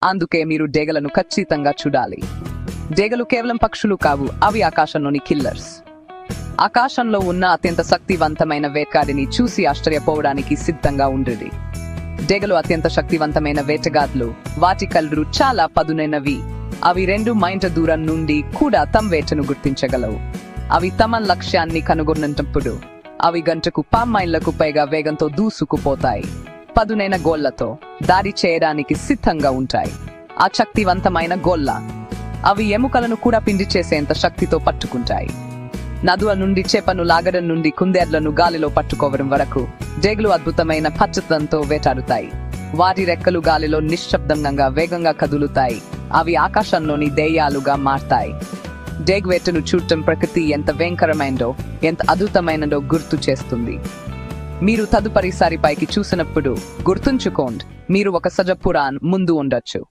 అందుకే మీరు డేగలను ఖచ్చితంగా చూడాలి. డేగలు కేవలం పక్షులు కావు, అవి ఆకాశంలోని కిల్లర్స్. ఆకాశంలో ఉన్న అత్యంత శక్తివంతమైన వేటగాడిని చూసి ఆశ్చర్యపోవడానికి సిద్ధంగా ఉండండి. డేగలు అత్యంత శక్తివంతమైన వేటగాళ్ళు. వాటి కళ్ళు చాలా పదునైనవి. అవి 2 మైళ్ళ దూరం నుండి కూడా తమ వేటను గుర్తించగలవు. అవి తమ లక్ష్యాన్ని కనుగొన్నప్పుడు అవి గంటకు 10 మైళ్ళకు పైగా వేగంతో దూసుకుపోతాయి. పదునైన గోళ్లతో దాడి చేయడానికి సిద్ధంగా ఉంటాయి. ఆ శక్తివంతమైన గోళ్ళ అవి ఎముకలను కూడా పిండి చేసేంత శక్తితో పట్టుకుంటాయి. నదుల నుండి చేపను లాగడం నుండి కుందేళ్లను గాలిలో పట్టుకోవడం వరకు డేగలు అద్భుతమైన పచ్చతంతో వేటాడుతాయి. వాటి రెక్కలు గాలిలో నిశ్శబ్దంగా వేగంగా కదులుతాయి. అవి ఆకాశంలోని దెయ్యాలుగా మారతాయి. డేగ్ వేటను చూడటం ప్రకృతి ఎంత భయంకరమైనదో, ఎంత అద్భుతమైనదో గుర్తు చేస్తుంది. మీరు తదుపరిసారి పైకి చూసినప్పుడు గుర్తుంచుకోండి, మీరు ఒక సజపురాన్ ముందు ఉండొచ్చు.